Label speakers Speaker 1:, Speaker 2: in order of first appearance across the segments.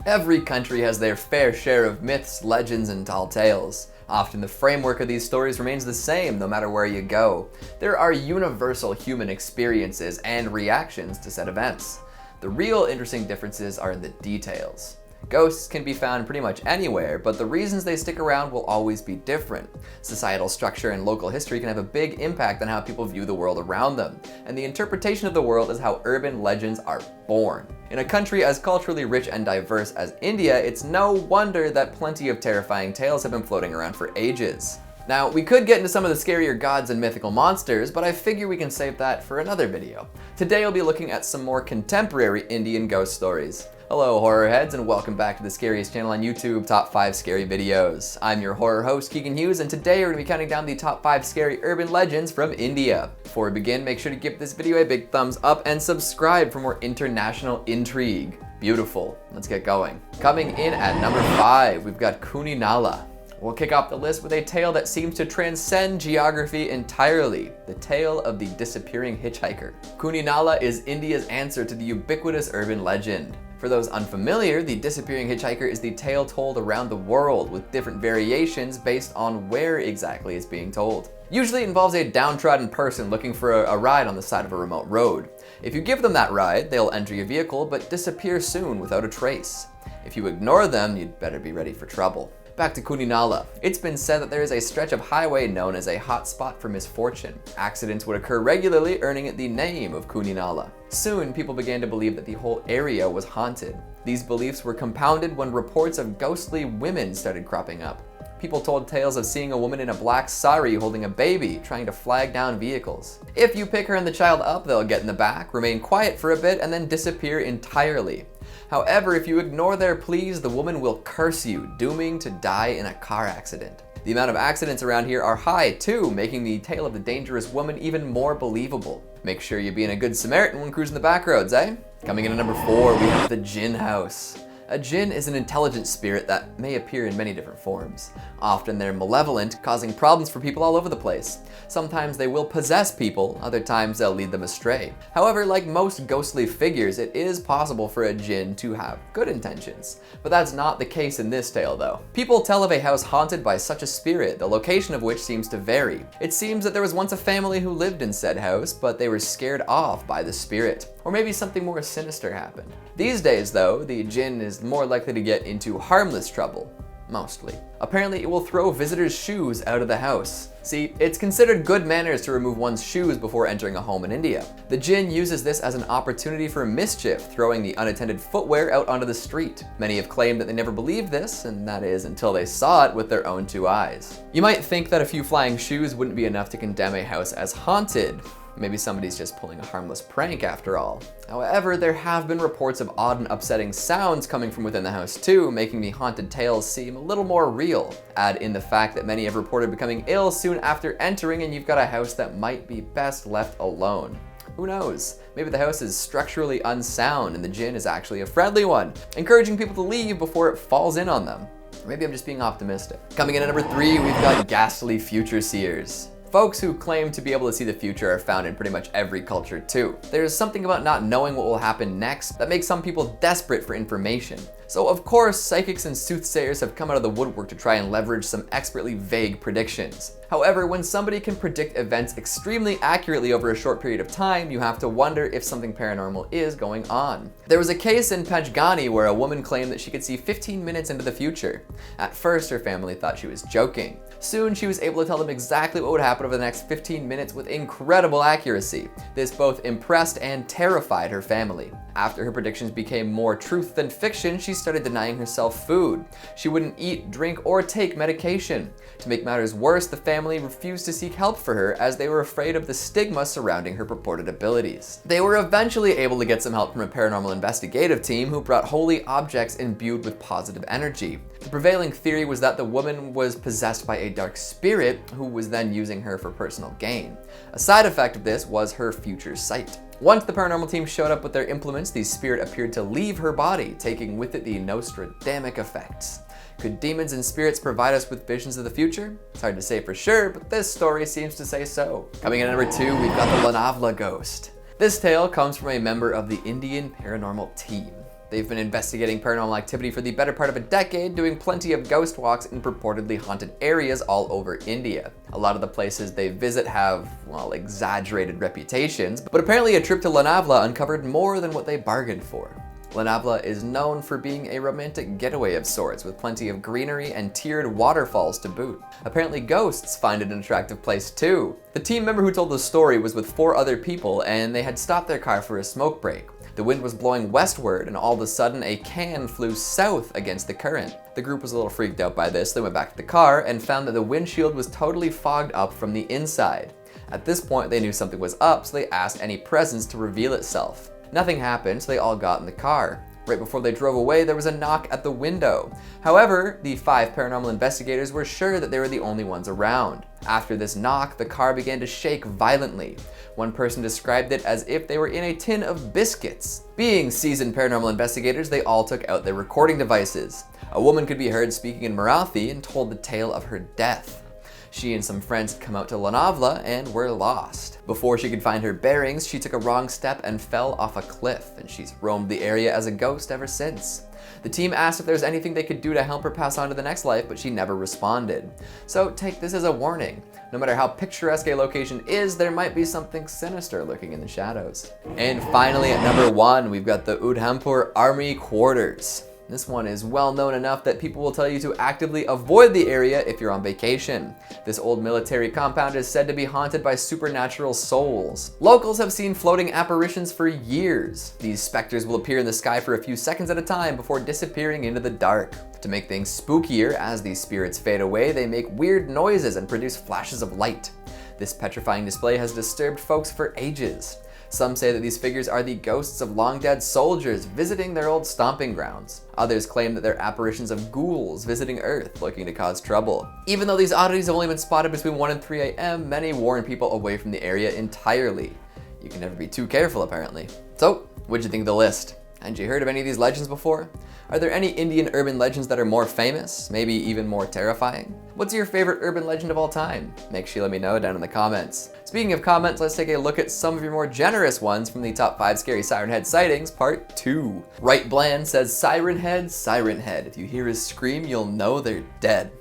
Speaker 1: Every country has their fair share of myths, legends, and tall tales. Often the framework of these stories remains the same no matter where you go. There are universal human experiences and reactions to said events. The real interesting differences are in the details. Ghosts can be found pretty much anywhere, but the reasons they stick around will always be different. Societal structure and local history can have a big impact on how people view the world around them, and the interpretation of the world is how urban legends are born. In a country as culturally rich and diverse as India, it's no wonder that plenty of terrifying tales have been floating around for ages. Now, we could get into some of the scarier gods and mythical monsters, but I figure we can save that for another video. Today I'll be looking at some more contemporary Indian ghost stories. Hello horror heads, and welcome back to the scariest channel on YouTube, Top 5 Scary Videos. I'm your horror host, Keegan Hughes, and today we're going to be counting down the top 5 scary urban legends from India. Before we begin, make sure to give this video a big thumbs up and subscribe for more international intrigue. Beautiful. Let's get going. Coming in at number 5, we've got Kuni Nala. We'll kick off the list with a tale that seems to transcend geography entirely, the tale of the disappearing hitchhiker. Kuni Nala is India's answer to the ubiquitous urban legend. For those unfamiliar, the disappearing hitchhiker is the tale told around the world with different variations based on where exactly it's being told. Usually it involves a downtrodden person looking for a ride on the side of a remote road. If you give them that ride, they'll enter your vehicle but disappear soon without a trace. If you ignore them, you'd better be ready for trouble. Back to Kuni Nala. It's been said that there is a stretch of highway known as a hot spot for misfortune. Accidents would occur regularly, earning it the name of Kuni Nala. Soon, people began to believe that the whole area was haunted. These beliefs were compounded when reports of ghostly women started cropping up. People told tales of seeing a woman in a black sari holding a baby, trying to flag down vehicles. If you pick her and the child up, they'll get in the back, remain quiet for a bit, and then disappear entirely. However, if you ignore their pleas, the woman will curse you, dooming to die in a car accident. The amount of accidents around here are high too, making the tale of the dangerous woman even more believable. Make sure you're being a good Samaritan when cruising the back roads, eh? Coming in at number 4, we have the Jinn House. A jinn is an intelligent spirit that may appear in many different forms. Often they're malevolent, causing problems for people all over the place. Sometimes they will possess people, other times they'll lead them astray. However, like most ghostly figures, it is possible for a jinn to have good intentions. But that's not the case in this tale though. People tell of a house haunted by such a spirit, the location of which seems to vary. It seems that there was once a family who lived in said house, but they were scared off by the spirit. Or maybe something more sinister happened. These days though, the jinn is more likely to get into harmless trouble. Mostly. Apparently it will throw visitors' shoes out of the house. See, it's considered good manners to remove one's shoes before entering a home in India. The jinn uses this as an opportunity for mischief, throwing the unattended footwear out onto the street. Many have claimed that they never believed this, and that is until they saw it with their own 2 eyes. You might think that a few flying shoes wouldn't be enough to condemn a house as haunted. Maybe somebody's just pulling a harmless prank after all. However, there have been reports of odd and upsetting sounds coming from within the house too, making the haunted tales seem a little more real. Add in the fact that many have reported becoming ill soon after entering, and you've got a house that might be best left alone. Who knows? Maybe the house is structurally unsound and the jinn is actually a friendly one, encouraging people to leave before it falls in on them. Or maybe I'm just being optimistic. Coming in at number 3, we've got ghastly future seers. Folks who claim to be able to see the future are found in pretty much every culture too. There's something about not knowing what will happen next that makes some people desperate for information. So of course, psychics and soothsayers have come out of the woodwork to try and leverage some expertly vague predictions. However, when somebody can predict events extremely accurately over a short period of time, you have to wonder if something paranormal is going on. There was a case in Panchgani where a woman claimed that she could see 15 minutes into the future. At first, her family thought she was joking. Soon, she was able to tell them exactly what would happen over the next 15 minutes with incredible accuracy. This both impressed and terrified her family. After her predictions became more truth than fiction, she started denying herself food. She wouldn't eat, drink, or take medication. To make matters worse, the family refused to seek help for her as they were afraid of the stigma surrounding her purported abilities. They were eventually able to get some help from a paranormal investigative team who brought holy objects imbued with positive energy. The prevailing theory was that the woman was possessed by a dark spirit who was then using her for personal gain. A side effect of this was her future sight. Once the paranormal team showed up with their implements, the spirit appeared to leave her body, taking with it the Nostradamic effects. Could demons and spirits provide us with visions of the future? It's hard to say for sure, but this story seems to say so. Coming in at number 2, we've got the Lonavla Ghost. This tale comes from a member of the Indian paranormal team. They've been investigating paranormal activity for the better part of a decade, doing plenty of ghost walks in purportedly haunted areas all over India. A lot of the places they visit have, well, exaggerated reputations, but apparently a trip to Lonavla uncovered more than what they bargained for. Lonavla is known for being a romantic getaway of sorts, with plenty of greenery and tiered waterfalls to boot. Apparently ghosts find it an attractive place too. The team member who told the story was with 4 other people, and they had stopped their car for a smoke break. The wind was blowing westward, and all of a sudden a can flew south against the current. The group was a little freaked out by this. They went back to the car and found that the windshield was totally fogged up from the inside. At this point they knew something was up, so they asked any presence to reveal itself. Nothing happened, so they all got in the car. Right before they drove away, there was a knock at the window. However, the 5 paranormal investigators were sure that they were the only ones around. After this knock, the car began to shake violently. One person described it as if they were in a tin of biscuits. Being seasoned paranormal investigators, they all took out their recording devices. A woman could be heard speaking in Marathi and told the tale of her death. She and some friends had come out to Lonavla and were lost. Before she could find her bearings, she took a wrong step and fell off a cliff, and she's roamed the area as a ghost ever since. The team asked if there was anything they could do to help her pass on to the next life, but she never responded. So take this as a warning. No matter how picturesque a location is, there might be something sinister lurking in the shadows. And finally, at number 1, we've got the Udhampur Army Quarters. This one is well known enough that people will tell you to actively avoid the area if you're on vacation. This old military compound is said to be haunted by supernatural souls. Locals have seen floating apparitions for years. These specters will appear in the sky for a few seconds at a time before disappearing into the dark. To make things spookier, as these spirits fade away, they make weird noises and produce flashes of light. This petrifying display has disturbed folks for ages. Some say that these figures are the ghosts of long-dead soldiers visiting their old stomping grounds. Others claim that they're apparitions of ghouls visiting Earth looking to cause trouble. Even though these oddities have only been spotted between 1 and 3 a.m., many warn people away from the area entirely. You can never be too careful, apparently. So, what'd you think of the list? Hadn't you heard of any of these legends before? Are there any Indian urban legends that are more famous, maybe even more terrifying? What's your favorite urban legend of all time? Make sure you let me know down in the comments. Speaking of comments, let's take a look at some of your more generous ones from the top 5 scary siren head sightings, part 2. Right Bland says, siren head, siren head. If you hear a scream, you'll know they're dead.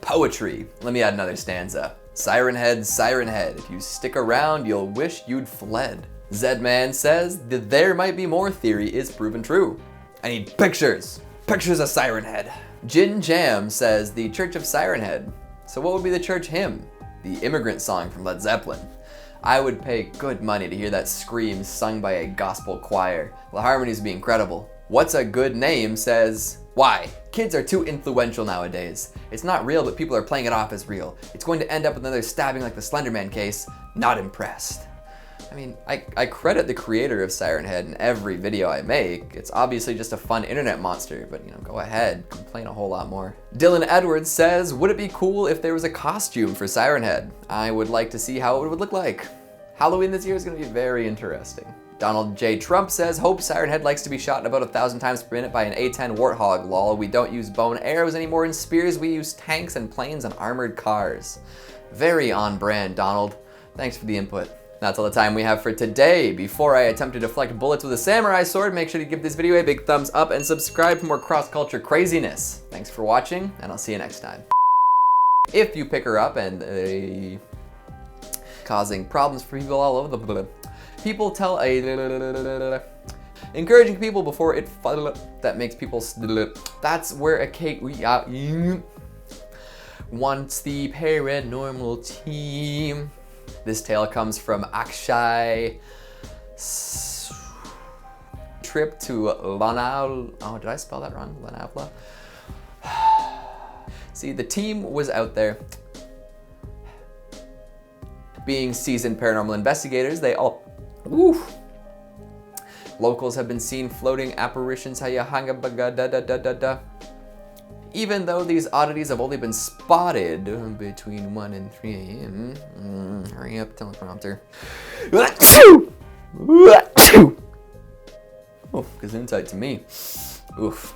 Speaker 1: Poetry. Let me add another stanza. Siren head, siren head. If you stick around, you'll wish you'd fled. Zedman says, the there might be more theory is proven true. I need pictures. Pictures of Siren Head. Jin Jam says the Church of Siren Head. So what would be the church hymn? The Immigrant Song from Led Zeppelin. I would pay good money to hear that scream sung by a gospel choir. The harmonies would be incredible. What's a good name says, why? Kids are too influential nowadays. It's not real, but people are playing it off as real. It's going to end up with another stabbing like the Slender Man case. Not impressed. I mean, I credit the creator of Siren Head in every video I make. It's obviously just a fun internet monster, but go ahead, complain a whole lot more. Dylan Edwards says, would it be cool if there was a costume for Siren Head? I would like to see how it would look like. Halloween this year is gonna be very interesting. Donald J. Trump says, hope Siren Head likes to be shot about 1,000 times per minute by an A-10 Warthog, lol. We don't use bow and arrows anymore in spears, we use tanks and planes and armored cars. Very on brand, Donald. Thanks for the input. That's all the time we have for today. Before I attempt to deflect bullets with a samurai sword, make sure to give this video a big thumbs up and subscribe for more cross-culture craziness. Thanks for watching, and I'll see you next time. If you pick her up and causing problems for people all over the people tell encouraging people before it that makes people that's where a cake wants the paranormal team. This tale comes from Akshay. Trip to Lonavla. Oh, did I spell that wrong? Lonavla. See, the team was out there being seasoned paranormal investigators. They all. Oof. Locals have been seen floating apparitions. Even though these oddities have only been spotted between 1 and 3 a.m. Hurry up, teleprompter. Oh, gesundheit to me. Oof.